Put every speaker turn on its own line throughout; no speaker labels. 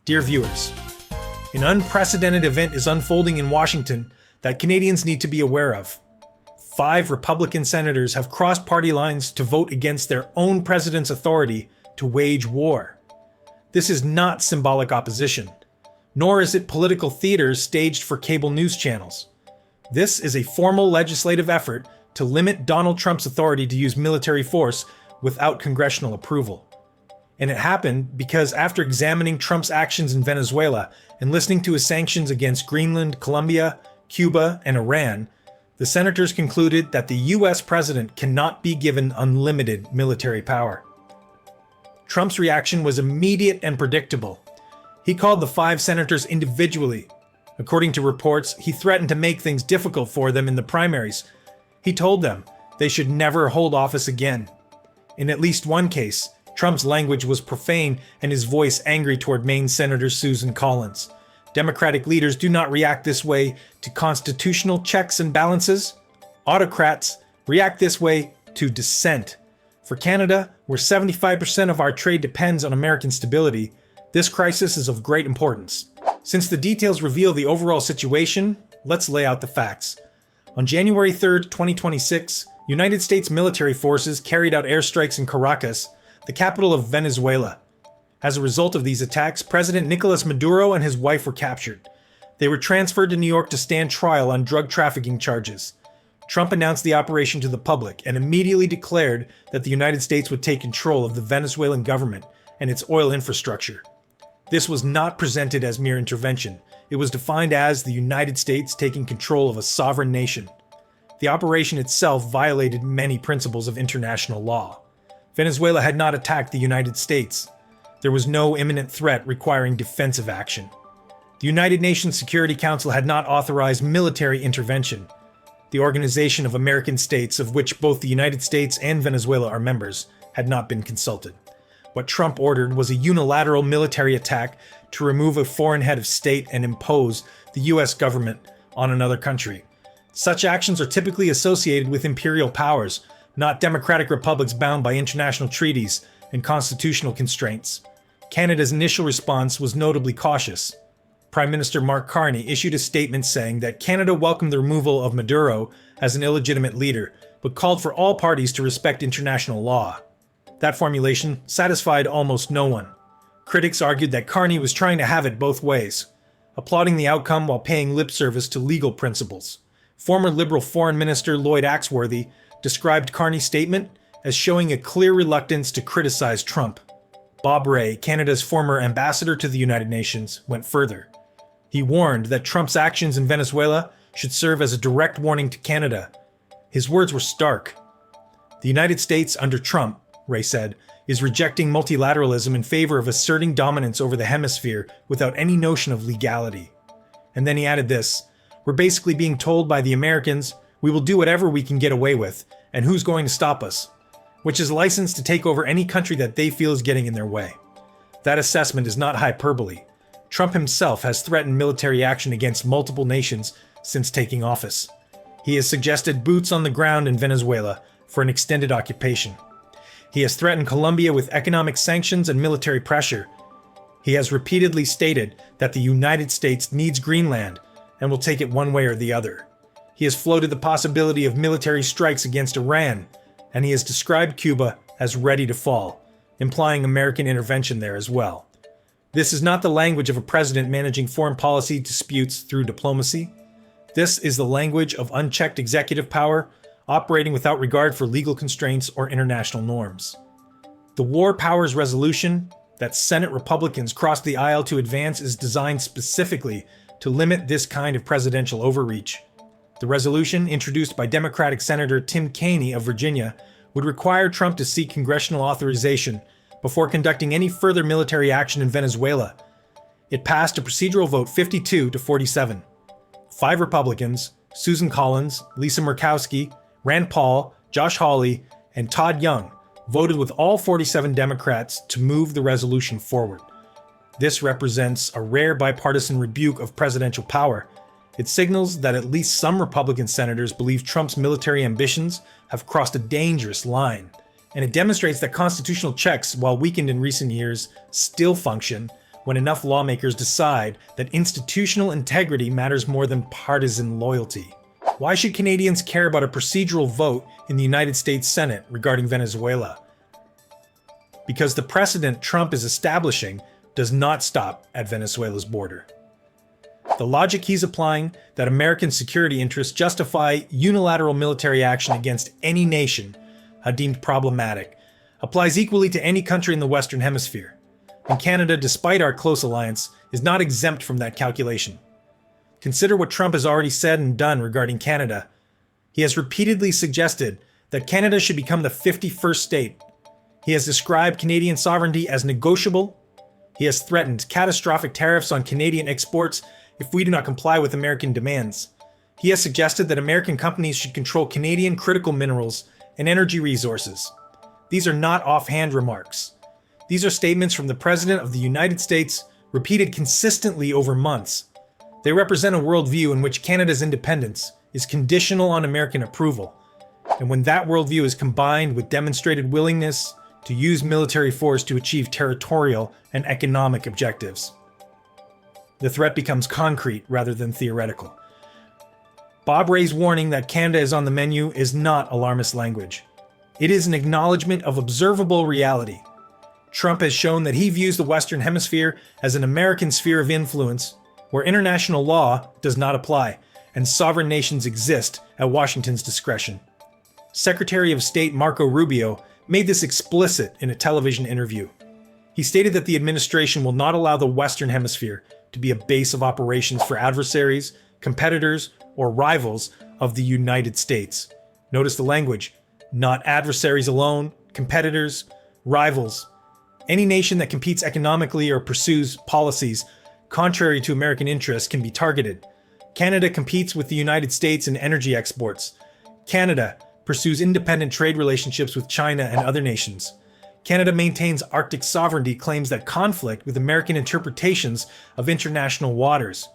Dear viewers, an unprecedented event is unfolding in Washington that Canadians need to be aware of. 5 Republican senators have crossed party lines to vote against their own president's authority to wage war. This is not symbolic opposition, nor is it political theater staged for cable news channels. This is a formal legislative effort to limit Donald Trump's authority to use military force without congressional approval. And it happened because after examining Trump's actions in Venezuela and listening to his sanctions against Greenland, Colombia, Cuba, and Iran, the senators concluded that the US president cannot be given unlimited military power. Trump's reaction was immediate and predictable. He called the 5 senators individually. According to reports, he threatened to make things difficult for them in the primaries. He told them they should never hold office again. In at least one case, Trump's language was profane and his voice angry toward Maine Senator Susan Collins. Democratic leaders do not react this way to constitutional checks and balances. Autocrats react this way to dissent. For Canada, where 75% of our trade depends on American stability, this crisis is of great importance. Since the details reveal the overall situation, let's lay out the facts. On January 3, 2026, United States military forces carried out airstrikes in Caracas, the capital of Venezuela. As a result of these attacks, President Nicolas Maduro and his wife were captured. They were transferred to New York to stand trial on drug trafficking charges. Trump announced the operation to the public and immediately declared that the United States would take control of the Venezuelan government and its oil infrastructure. This was not presented as mere intervention. It was defined as the United States taking control of a sovereign nation. The operation itself violated many principles of international law. Venezuela had not attacked the United States. There was no imminent threat requiring defensive action. The United Nations Security Council had not authorized military intervention. The Organization of American States, of which both the United States and Venezuela are members, had not been consulted. What Trump ordered was a unilateral military attack to remove a foreign head of state and impose the US government on another country. Such actions are typically associated with imperial powers, not democratic republics bound by international treaties and constitutional constraints. Canada's initial response was notably cautious. Prime Minister Mark Carney issued a statement saying that Canada welcomed the removal of Maduro as an illegitimate leader, but called for all parties to respect international law. That formulation satisfied almost no one. Critics argued that Carney was trying to have it both ways, applauding the outcome while paying lip service to legal principles. Former Liberal Foreign Minister Lloyd Axworthy described Carney's statement as showing a clear reluctance to criticize Trump. Bob Rae, Canada's former ambassador to the United Nations, went further. He warned that Trump's actions in Venezuela should serve as a direct warning to Canada. His words were stark. The United States under Trump, Rae said, is rejecting multilateralism in favor of asserting dominance over the hemisphere without any notion of legality. And then he added this, "We're basically being told by the Americans we will do whatever we can get away with, and who's going to stop us?" Which is licensed to take over any country that they feel is getting in their way. That assessment is not hyperbole. Trump himself has threatened military action against multiple nations since taking office. He has suggested boots on the ground in Venezuela for an extended occupation. He has threatened Colombia with economic sanctions and military pressure. He has repeatedly stated that the United States needs Greenland and will take it one way or the other. He has floated the possibility of military strikes against Iran, and he has described Cuba as ready to fall, implying American intervention there as well. This is not the language of a president managing foreign policy disputes through diplomacy. This is the language of unchecked executive power, operating without regard for legal constraints or international norms. The War Powers Resolution that Senate Republicans crossed the aisle to advance is designed specifically to limit this kind of presidential overreach. The resolution, introduced by Democratic Senator Tim Kaine of Virginia, would require Trump to seek congressional authorization before conducting any further military action in Venezuela. It passed a procedural vote 52-47. 5 Republicans, Susan Collins, Lisa Murkowski, Rand Paul, Josh Hawley, and Todd Young, voted with all 47 Democrats to move the resolution forward. This represents a rare bipartisan rebuke of presidential power. It signals that at least some Republican senators believe Trump's military ambitions have crossed a dangerous line, and it demonstrates that constitutional checks, while weakened in recent years, still function when enough lawmakers decide that institutional integrity matters more than partisan loyalty. Why should Canadians care about a procedural vote in the United States Senate regarding Venezuela? Because the precedent Trump is establishing does not stop at Venezuela's border. The logic he's applying, that American security interests justify unilateral military action against any nation deemed problematic, applies equally to any country in the Western Hemisphere. And Canada, despite our close alliance, is not exempt from that calculation. Consider what Trump has already said and done regarding Canada. He has repeatedly suggested that Canada should become the 51st state. He has described Canadian sovereignty as negotiable. He has threatened catastrophic tariffs on Canadian exports if we do not comply with American demands. He has suggested that American companies should control Canadian critical minerals and energy resources. These are not offhand remarks. These are statements from the President of the United States, repeated consistently over months. They represent a worldview in which Canada's independence is conditional on American approval. And when that worldview is combined with demonstrated willingness to use military force to achieve territorial and economic objectives, the threat becomes concrete rather than theoretical. Bob Rae's warning that Canada is on the menu is not alarmist language. It is an acknowledgement of observable reality. Trump has shown that he views the Western Hemisphere as an American sphere of influence where international law does not apply and sovereign nations exist at Washington's discretion. Secretary of State Marco Rubio made this explicit in a television interview. He stated that the administration will not allow the Western Hemisphere to be a base of operations for adversaries, competitors, or rivals of the United States. Notice the language: not adversaries alone, competitors, rivals. Any nation that competes economically or pursues policies contrary to American interests can be targeted. Canada competes with the United States in energy exports. Canada pursues independent trade relationships with China and other nations. Canada maintains Arctic sovereignty claims that conflict with American interpretations of international waters.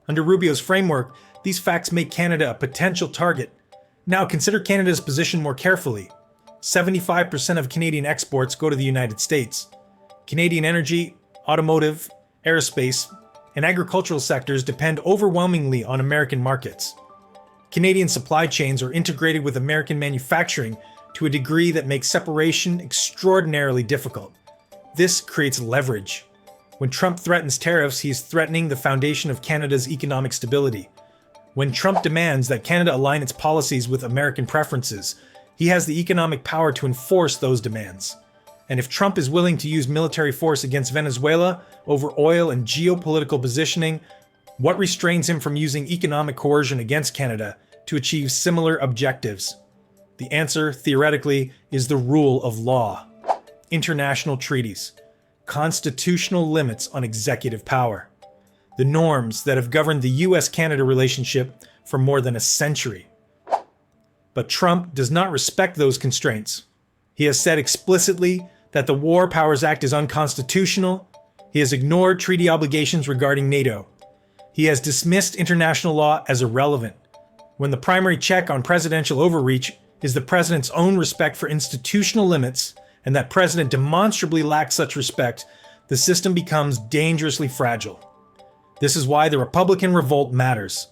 Under Rubio's framework, these facts make Canada a potential target. Now consider Canada's position more carefully. 75% of Canadian exports go to the United States. Canadian energy, automotive, aerospace, and agricultural sectors depend overwhelmingly on American markets. Canadian supply chains are integrated with American manufacturing to a degree that makes separation extraordinarily difficult. This creates leverage. When Trump threatens tariffs, he is threatening the foundation of Canada's economic stability. When Trump demands that Canada align its policies with American preferences, he has the economic power to enforce those demands. And if Trump is willing to use military force against Venezuela over oil and geopolitical positioning, what restrains him from using economic coercion against Canada to achieve similar objectives? The answer, theoretically, is the rule of law. International treaties. Constitutional limits on executive power. The norms that have governed the US-Canada relationship for more than a century. But Trump does not respect those constraints. He has said explicitly that the War Powers Act is unconstitutional. He has ignored treaty obligations regarding NATO. He has dismissed international law as irrelevant, when the primary check on presidential overreach is the president's own respect for institutional limits, and that president demonstrably lacks such respect. The system becomes dangerously fragile. This is why the Republican revolt matters.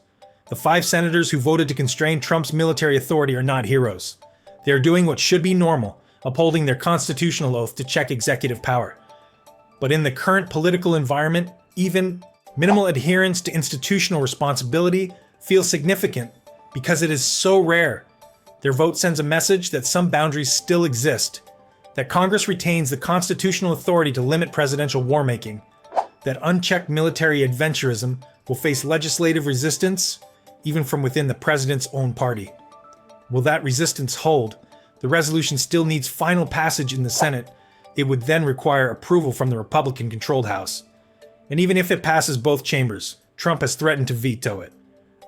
The 5 senators who voted to constrain Trump's military authority are not heroes. They are doing what should be normal, upholding their constitutional oath to check executive power. But in the current political environment, even minimal adherence to institutional responsibility feels significant because it is so rare. Their vote sends a message that some boundaries still exist, that Congress retains the constitutional authority to limit presidential war-making, that unchecked military adventurism will face legislative resistance, even from within the president's own party. Will that resistance hold? The resolution still needs final passage in the Senate. It would then require approval from the Republican-controlled House. And even if it passes both chambers, Trump has threatened to veto it.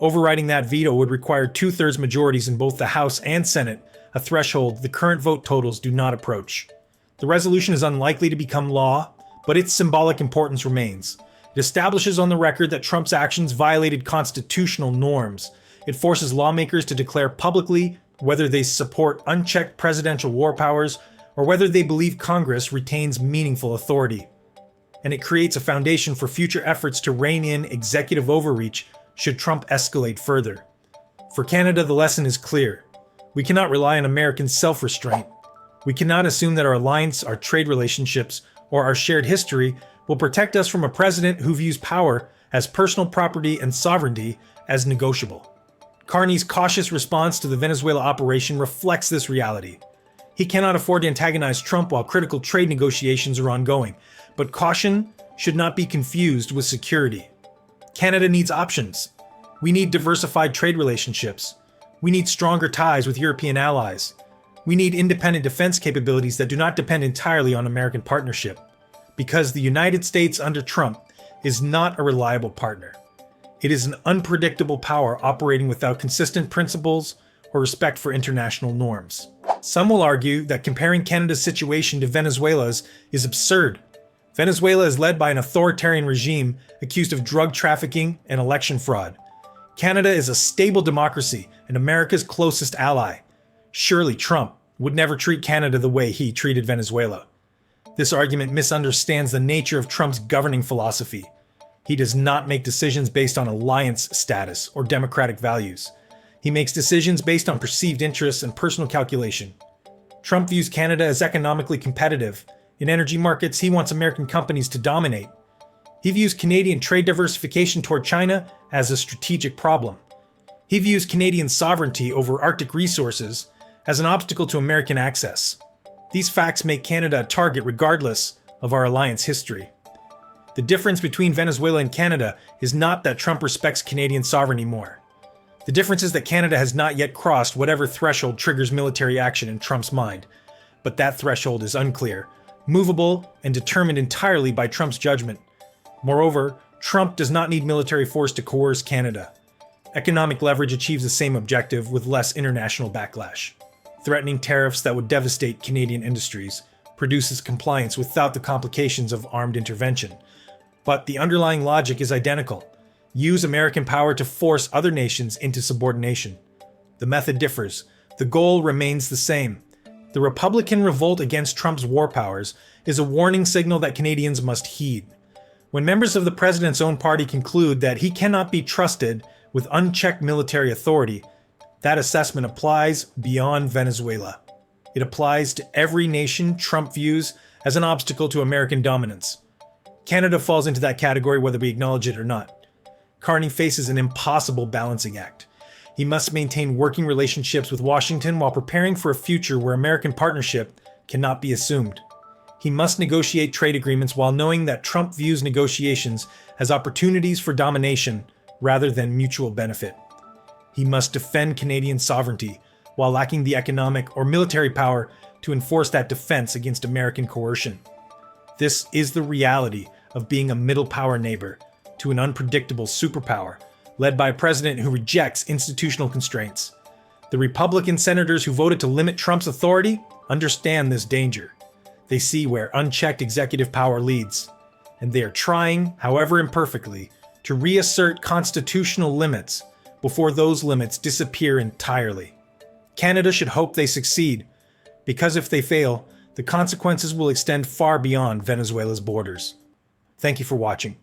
Overriding that veto would require 2/3 majorities in both the House and Senate, a threshold the current vote totals do not approach. The resolution is unlikely to become law, but its symbolic importance remains. It establishes on the record that Trump's actions violated constitutional norms. It forces lawmakers to declare publicly whether they support unchecked presidential war powers or whether they believe Congress retains meaningful authority. and it creates a foundation for future efforts to rein in executive overreach should Trump escalate further. For Canada, the lesson is clear. We cannot rely on American self-restraint. We cannot assume that our alliance, our trade relationships, or our shared history will protect us from a president who views power as personal property and sovereignty as negotiable. Carney's cautious response to the Venezuela operation reflects this reality. He cannot afford to antagonize Trump while critical trade negotiations are ongoing, but caution should not be confused with security. Canada needs options. We need diversified trade relationships. We need stronger ties with European allies. We need independent defense capabilities that do not depend entirely on American partnership. Because the United States under Trump is not a reliable partner. It is an unpredictable power operating without consistent principles or respect for international norms. Some will argue that comparing Canada's situation to Venezuela's is absurd. Venezuela is led by an authoritarian regime accused of drug trafficking and election fraud. Canada is a stable democracy and America's closest ally. Surely Trump would never treat Canada the way he treated Venezuela. This argument misunderstands the nature of Trump's governing philosophy. He does not make decisions based on alliance status or democratic values. He makes decisions based on perceived interests and personal calculation. Trump views Canada as economically competitive. In energy markets, he wants American companies to dominate. He views Canadian trade diversification toward China as a strategic problem. He views Canadian sovereignty over Arctic resources as an obstacle to American access. These facts make Canada a target regardless of our alliance history. The difference between Venezuela and Canada is not that Trump respects Canadian sovereignty more. The difference is that Canada has not yet crossed whatever threshold triggers military action in Trump's mind. But that threshold is unclear, movable, and determined entirely by Trump's judgment. Moreover, Trump does not need military force to coerce Canada. Economic leverage achieves the same objective with less international backlash. Threatening tariffs that would devastate Canadian industries produces compliance without the complications of armed intervention. But the underlying logic is identical. Use American power to force other nations into subordination. The method differs. The goal remains the same. The Republican revolt against Trump's war powers is a warning signal that Canadians must heed. When members of the president's own party conclude that he cannot be trusted with unchecked military authority, that assessment applies beyond Venezuela. It applies to every nation Trump views as an obstacle to American dominance. Canada falls into that category whether we acknowledge it or not. Carney faces an impossible balancing act. He must maintain working relationships with Washington while preparing for a future where American partnership cannot be assumed. He must negotiate trade agreements while knowing that Trump views negotiations as opportunities for domination rather than mutual benefit. He must defend Canadian sovereignty while lacking the economic or military power to enforce that defense against American coercion. This is the reality of being a middle power neighbor to an unpredictable superpower led by a president who rejects institutional constraints. The Republican senators who voted to limit Trump's authority understand this danger. They see where unchecked executive power leads, and they are trying, however imperfectly, to reassert constitutional limits before those limits disappear entirely. Canada should hope they succeed, because if they fail, the consequences will extend far beyond Venezuela's borders. Thank you for watching.